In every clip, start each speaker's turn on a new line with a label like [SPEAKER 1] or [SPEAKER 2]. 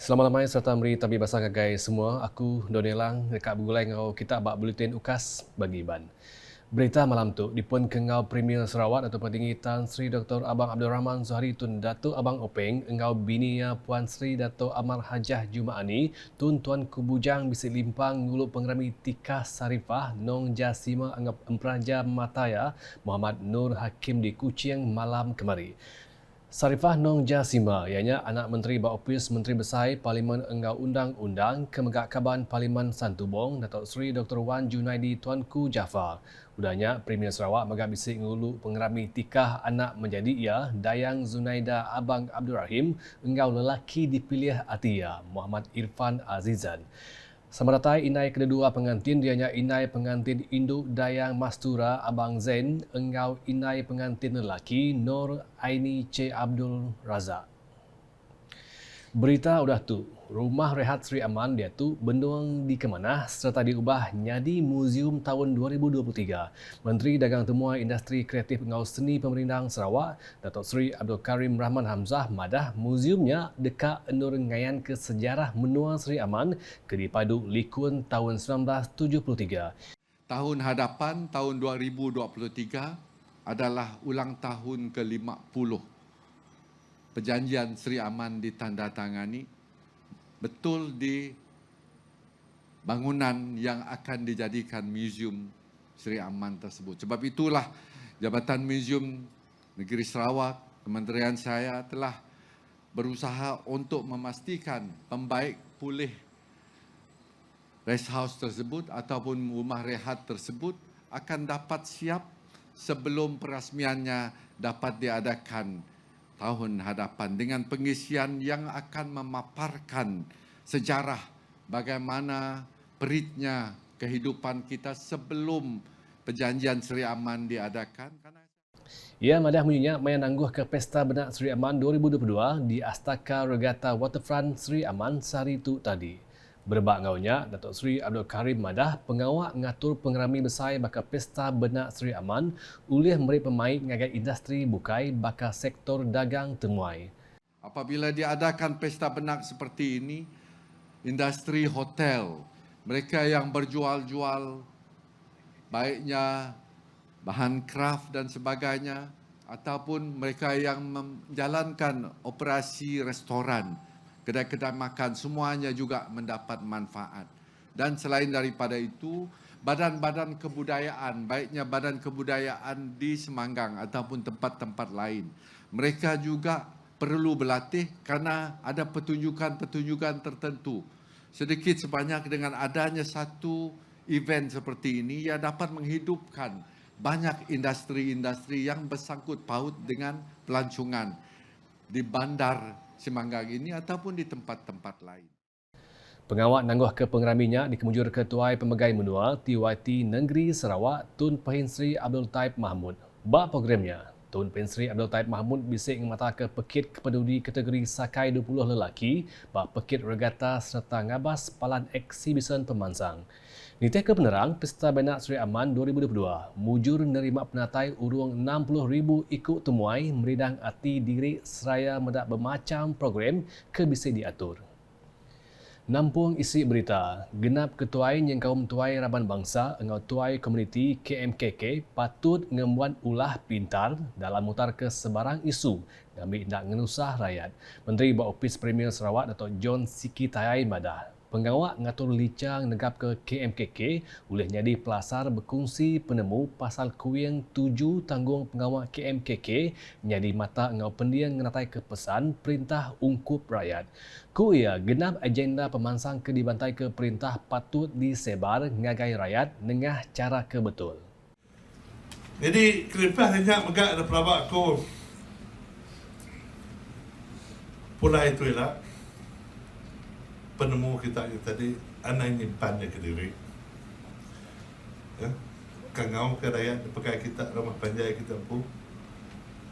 [SPEAKER 1] Selamat malam serta meri tabi basah gagai semua. Aku Donelang dekat bergulai ngau kita bak buletin ukas bagi ban. Berita malam tu dipun kengau Premier Sarawak Datuk Petinggi Tan Sri Dr. Abang Abdul Rahman Zuhari Tun Datuk Abang Openg engau binia Puan Sri Datuk Amar Hajah Jumaani Tun Tuan Kubujang Bisik Limpang ngulu pengerami Tikah Sarifah Nong Jasima anggap Empraja Mataya Muhammad Nur Hakim di Kuching malam kemari. Sarifah Nong Jasima, ianya anak Menteri Baopis Menteri Besar Parlimen Enggau Undang-Undang Kemegakaban Parlimen Santubong Datuk Seri Dr. Wan Junaidi Tuanku Jaafar. Udahnya Premier Sarawak megah bisik ngulu pengerami tikah anak menjadi ia Dayang Zunaida Abang Abdul Rahim enggau lelaki dipilih Atia Muhammad Irfan Azizan. Samaratai inai kedua pengantin dianya inai pengantin induk Dayang Mastura Abang Zain engau inai pengantin lelaki Nur Aini C. Abdul Razak. Berita udah tu, rumah rehat Sri Aman dia tu benduang di Kemanah serta diubah jadi muzium tahun 2023. Menteri Dagang Temuan Industri Kreatif Engau Seni Pemerintah Sarawak, Datuk Seri Abdul Karim Rahman Hamzah madah muziumnya dekat endur ngayan ke sejarah menua Sri Aman ke dipadu Likun tahun 1973.
[SPEAKER 2] Tahun hadapan tahun 2023 adalah ulang tahun ke-50 Perjanjian Sri Aman ditandatangani betul di bangunan yang akan dijadikan Muzium Sri Aman tersebut. Sebab itulah Jabatan Muzium Negeri Sarawak, Kementerian saya telah berusaha untuk memastikan pembaik pulih rest house tersebut ataupun rumah rehat tersebut akan dapat siap sebelum perasmiannya dapat diadakan tahun hadapan dengan pengisian yang akan memaparkan sejarah bagaimana peritnya kehidupan kita sebelum Perjanjian Sri Aman diadakan.
[SPEAKER 1] Ia madah bunyinya main nangguh ke Pesta Benak Sri Aman 2022 di Astaka Regatta Waterfront Sri Aman sehari itu tadi. Berbak ngaunya, Datuk Seri Abdul Karim madah pengawak ngatur pengerami besar bakal Pesta Benak Sri Aman ulih memberi pemain ngagai industri bukai bakal sektor dagang temuai.
[SPEAKER 2] Apabila diadakan pesta benak seperti ini, industri hotel, mereka yang berjual-jual baiknya bahan kraft dan sebagainya ataupun mereka yang menjalankan operasi restoran, kedai-kedai makan, semuanya juga mendapat manfaat. Dan selain daripada itu, badan-badan kebudayaan, baiknya badan kebudayaan di Semanggang ataupun tempat-tempat lain, mereka juga perlu berlatih kerana ada pertunjukan-pertunjukan tertentu. Sedikit sebanyak dengan adanya satu event seperti ini, ia dapat menghidupkan banyak industri-industri yang bersangkut paut dengan pelancongan di bandar Semanggang ini ataupun di tempat-tempat lain.
[SPEAKER 1] Pengawak nangguh ke pengeraminya dikemujur Ketua Pemegai Menua TYT Negeri Sarawak Tun Pahin Sri Abdul Taib Mahmud. Bak programnya, Tun Pahin Sri Abdul Taib Mahmud bisik mata ke pekit kepeduli kategori Sakai 20 lelaki, bak pekit regatta serta ngabas palan eksibisen pemansang. Nitih ke penerang, Pesta Benak Sri Aman 2022 mujur nerima penatai urung 60,000 ikut temuai meridang ati diri seraya medak bermacam program ke bisik diatur. Nampung isi berita, genap ketuai yang kaum tuai Raban Bangsa engau tuai komuniti KMKK patut ngembuan ulah pintar dalam mutar ke sebarang isu ngambil nak ngenusah rakyat. Menteri Baopis Premier Sarawak Datuk John Siki Tayai madah. Pengawak ngatur licang negap ke KMKK boleh jadi pelasar berkongsi penemu pasal kuing 7 tanggung pengawak KMKK menjadi mata engau pendiang ngenatai ke pesan perintah ungkup rakyat. Ku ia genap agenda pemansang ke dibantai ke perintah patut disebar ngagai rakyat nengah cara ke betul.
[SPEAKER 3] Jadi kelepas banyak megak ada pelabak aku pula itu ialah penemu kita tadi anak nyimpan ke diri ya kangau ke rakyat pakai kita rumah panjai kita pun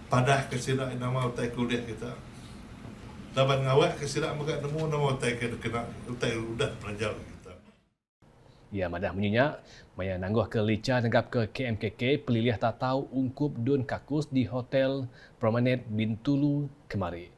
[SPEAKER 3] padah ke sirak nama utai kuliah kita dapat ngawak ke sirak megak nemu nama utai ke kena utai udah pelajar kita.
[SPEAKER 1] Ia madah menyenyak, maya nangguh ke lica negap ke KMKK pelilih tak tahu ungkup Dun Kakus di Hotel Promenade Bintulu kemari.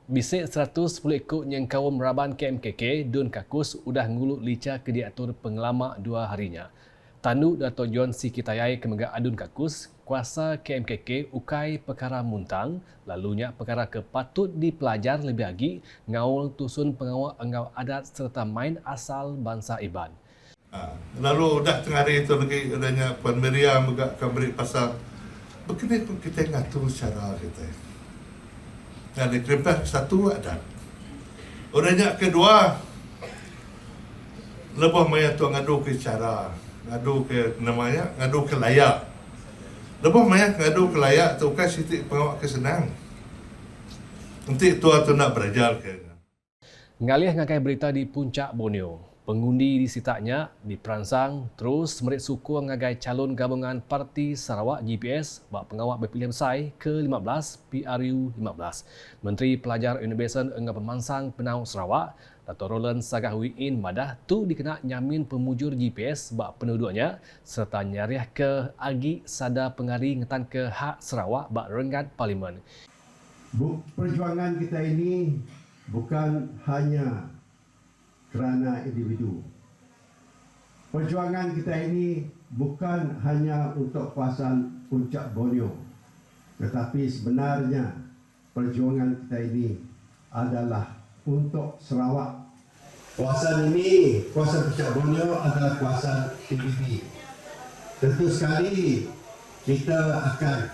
[SPEAKER 1] Bisik 110 ekor yang kaum Raban KMKK Dun Kakus udah nguluk lica ke diatur pengelama 2 harinya. Tanduk Dato' John Sikitayai Kemegak Adun Kakus, kuasa KMKK ukai perkara muntang, lalunya perkara kepatut dipelajar lebih lagi ngaul tusun pengawal engau adat serta main asal bangsa Iban.
[SPEAKER 3] Lalu dah tengah hari itu lagi adanya Puan Miriam juga akan beri pasal begini pun kita ngatur cara kita. Dan kerempah satu adat. Orangnya kedua, lebih banyak tu ngadu ke cara, ngadu ke namanya, ngadu ke layak. Lebih banyak ngadu ke layak tu kan sitik pengawak kesenang. Nanti tua tu nak belajar ke.
[SPEAKER 1] Ngalih ngakai berita di Puncak Borneo. Pengundi di sitaknya diperangsang terus merit suku ngagai calon gabungan Parti Sarawak GPS bak pengawak berpilihan besar ke-15 PRU 15. Menteri Pelajar Innovation engah pemansang Penau Sarawak, Dato' Roland Sagahwiin madah tu dikena nyamin pemujur GPS bak penduduknya serta nyariah ke agi sada pengari ngetan ke hak Sarawak bak renggat Parlimen.
[SPEAKER 4] Perjuangan kita ini bukan hanya kerana individu. Perjuangan kita ini bukan hanya untuk kawasan Puncak Borneo, tetapi sebenarnya perjuangan kita ini adalah untuk Sarawak. Kawasan ini, kawasan Puncak Borneo adalah kawasan PBB. Tentu sekali kita akan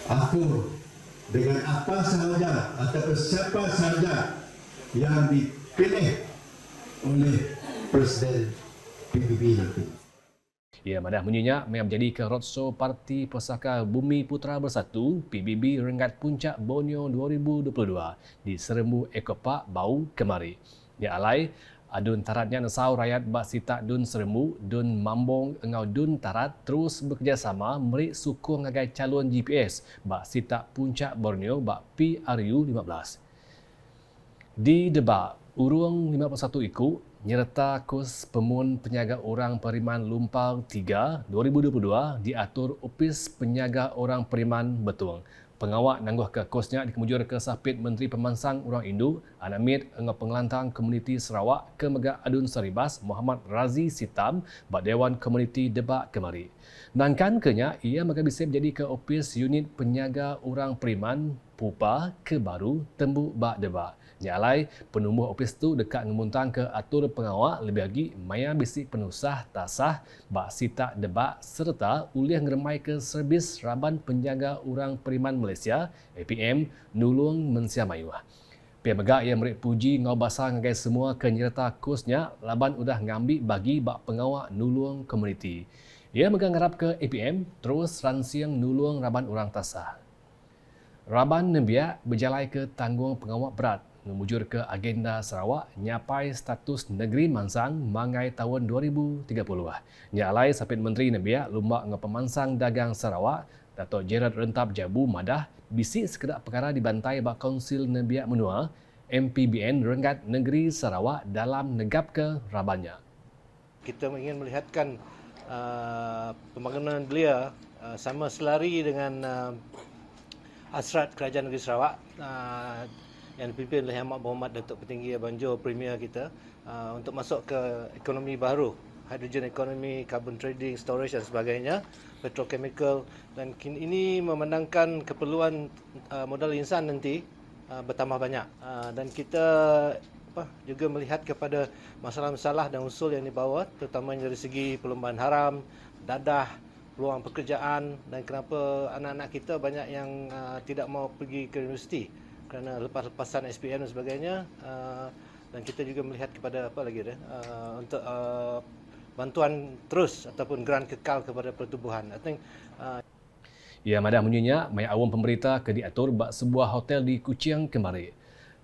[SPEAKER 4] akur dengan apa sahaja atau siapa sahaja yang dipilih oleh Presiden PBB nanti.
[SPEAKER 1] Ia madah menyenyak menjadi ke roadshow Parti Pusaka Bumi Putra Bersatu PBB Renggat Puncak Borneo 2022 di Serembu Ekopak Bau Kemari. Ia alai adun taratnya nesau rakyat bak sitak dun Serembu, dun Mambong engau dun tarat terus bekerjasama merik suku ngagai calon GPS bak sitak Puncak Borneo bak PRU 15. Di Debak, urung 51 ikut nyerta kos pemun penyaga orang Periman Lumpang 3 2022 diatur Opis Penyaga Orang Periman Betung. Pengawak nangguh ke kosnya dikemujur ke Sapit Menteri Pemansang Orang Indu, Anamid engau pengelantang Komuniti Sarawak ke Megak Adun Saribas Muhammad Razi Sitam bak Dewan Komuniti Debak Kemari. Nangkan kenya ia maka bisa menjadi ke Opis Unit Penyaga Orang Periman Pupa ke Baru Tembuk bak Debak. Nyalai penumbuh opis tu dekat ngemuntang ke atur pengawak lebih lagi maya bisik penusah tasah bak sitak debak serta uliah ngeremai ke Servis Raban Penjaga Orang Periman Malaysia APM nulung mensia mayuah. Pihak megak yang merik puji ngau basah ngagai semua kenyerta kursnya laban udah ngambil bagi bak pengawak nulung komuniti. Ia megang ngarap ke APM terus ransiang nulung Raban Orang Tasah. Raban Nembiak berjalai ke tanggung pengawak berat memujur ke agenda Sarawak nyapai status negeri mansang mangai tahun 2030. Nyalai Sapit Menteri Nembiak lumbak ngepemansang dagang Sarawak Dato' Gerard Rentap Jabu madah bisik sekedar perkara dibantai bak Kaunsil Nembiak Menua MPBN Renggat Negeri Sarawak dalam negap ke Rabannya.
[SPEAKER 5] Kita ingin melihatkan pembangunan belia sama selari dengan hasrat Kerajaan Negeri Sarawak yang dipimpin oleh Yang Berhormat Datuk Petinggi Banjo Premier kita untuk masuk ke ekonomi baru, hydrogen economy, carbon trading, storage dan sebagainya, petrochemical, dan ini memandangkan keperluan modal insan nanti bertambah banyak dan kita juga melihat kepada masalah-masalah dan usul yang dibawa terutamanya dari segi perlombaan haram, dadah, peluang pekerjaan dan kenapa anak-anak kita banyak yang tidak mau pergi ke universiti kerana lepas-lepasan SPM dan sebagainya dan kita juga melihat kepada untuk bantuan terus ataupun grant kekal kepada pertubuhan. I think
[SPEAKER 1] Ia madah menyenyak maya awam pemerintah ke diatur bak sebuah hotel di Kuching Kemari.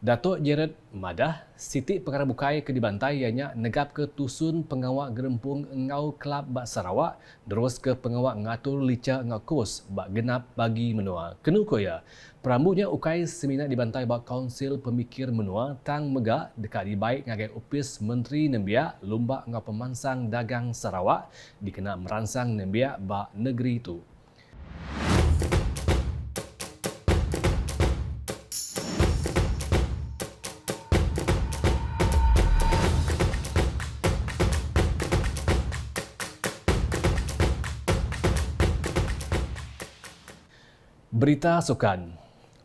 [SPEAKER 1] Datuk Gerard madah sitik perkara bukai ke dibantai ianya negap ke tusun pengawak gerempung engau kelab bak Sarawak terus ke pengawak ngatur lica engau kos bak genap bagi menua. Kenu koya perambutnya ukai seminar dibantai bak Kaunsil Pemikir Menua tang megak dekat dibaik ngagai Opis Menteri Nembiak lumbak engau pemansang dagang Sarawak dikena meransang Nembiak bak negeri itu. Berita sukan.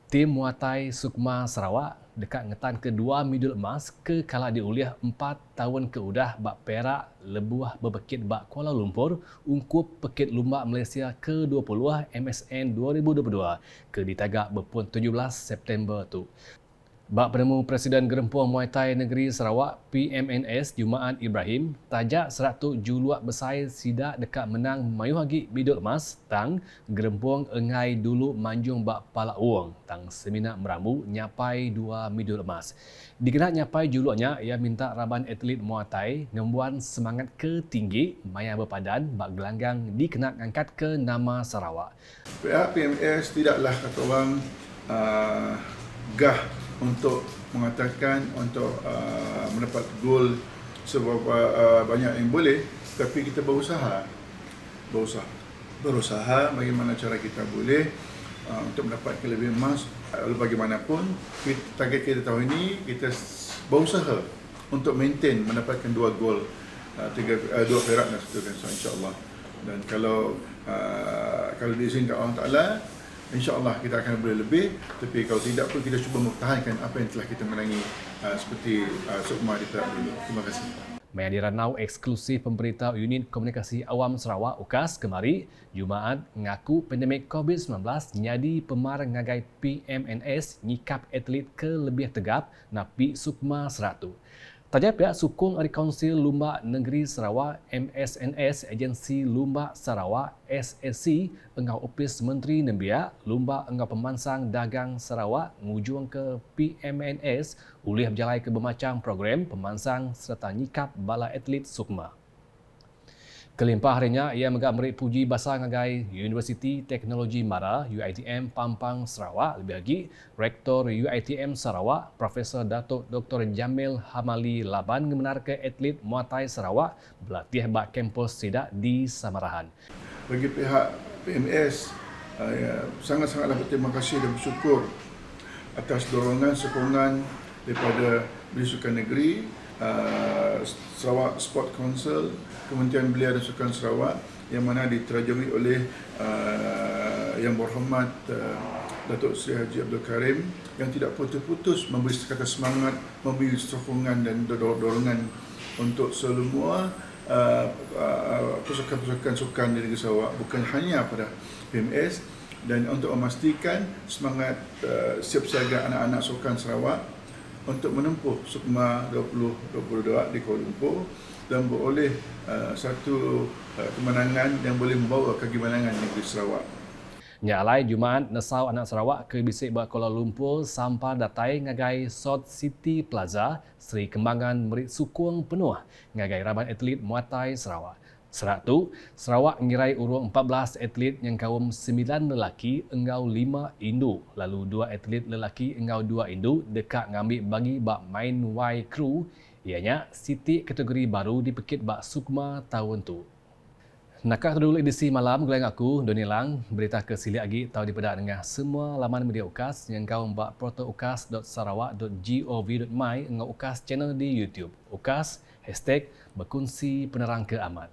[SPEAKER 1] Tim Muay Thai Sukma Sarawak dekat ngetan kedua medal emas ke kala diuliah 4 tahun ke udah bak Perak lebuah berbekit bak Kuala Lumpur ungkup pekit lumbak Malaysia ke-20 MSN 2022 ke ditagak berpun 17 September tu. Bak penemu Presiden Gerempuang Muay Thai Negeri Sarawak PMNS Jumaat Ibrahim tajak seratu juluak besar sidak dekat menang mayuh hagi medal emas tang Gerempuang engai dulu manjung bak Palak Uang tang seminar meramu nyapai 2 medal emas. Dikenal nyapai juluaknya ia minta raban atlet Muay Thai ngembuan semangat ke tinggi maya berpadan bak gelanggang dikenal angkat ke nama Sarawak.
[SPEAKER 6] Pihak PMS tidaklah kata orang gah untuk mengatakan untuk mendapat gol seberapa banyak yang boleh, tapi kita berusaha bagaimana cara kita boleh untuk mendapat kelebihan emas. Bagaimanapun target kita tahun ini kita berusaha untuk maintain mendapatkan 2 gol, 2 perak dan 1 perak insya-Allah. Dan kalau diizinkan Allah Taala, InsyaAllah kita akan boleh lebih, tapi kalau tidak pun kita cuba mempertahankan apa yang telah kita menangi seperti Sukma di Perak dulu. Terima kasih.
[SPEAKER 1] Maya diranau eksklusif pemberitahu Unit Komunikasi Awam Sarawak UKAS kemari, Jumaat ngaku pandemik COVID-19 nyadi pemar ngagai PMNS nyikap atlet ke lebih tegap napi Sukma 100. Tajak pihak sukung dari Kaunsil Lumbak Negeri Sarawak MSNS Agensi Lumbak Sarawak SSC engau Opis Menteri Nembiak Lumbak engau Pemansang Dagang Sarawak ngujung ke PMNS ulih berjalai ke bermacam program pemansang serta nyikap bala atlet Sukma. Kelimpah harinya ia megak merik puji bahasa ngagai Universiti Teknologi Mara UiTM Pampang Sarawak, lebih lagi Rektor UiTM Sarawak Profesor Datuk Dr. Jamil Hamali Laban ngemenar ke atlet Muay Thai Sarawak berlatih bak kampus sidak di Samarahan.
[SPEAKER 6] Bagi pihak PMS sangat-sangatlah berterima kasih dan bersyukur atas dorongan sokongan daripada Menteri Sukan Negeri, Sarawak Sport Council, Kementerian Belia dan Sukan Sarawak yang mana diterajui oleh Yang Berhormat Datuk Seri Haji Abdul Karim yang tidak putus-putus memberi kata semangat, memberi sokongan dan dorongan untuk semua pasukan-pasukan sukan di negeri Sarawak, bukan hanya pada PMS, dan untuk memastikan semangat siap siaga anak-anak sukan Sarawak untuk menempuh Sukma 2022 di Kuala Lumpur dan beroleh satu kemenangan yang boleh membawa kegimanangan negeri Sarawak.
[SPEAKER 1] Nyalai Jumaat nesau anak Sarawak ke bisik bak Kuala Lumpur sampai datai ngagai South City Plaza Seri Kembangan merit sukung penuh ngagai raban atlet Muay Thai Sarawak. Seratu, Sarawak ngirai urung 14 atlet yang kaum 9 lelaki engau 5 indu. Lalu 2 atlet lelaki engau 2 indu dekat ngambil bagi bak main Y Crew. Ianya Siti kategori baru dipekit bak Sukma tahun tu. Nakak dulu edisi malam geleng aku Doni Lang berita ke sili lagi tahu dipedak dengan semua laman media UKAS yang kau bak protoukas.sarawak.gov.my dengan UKAS channel di YouTube. UKAS #berkongsi penerang ke amat.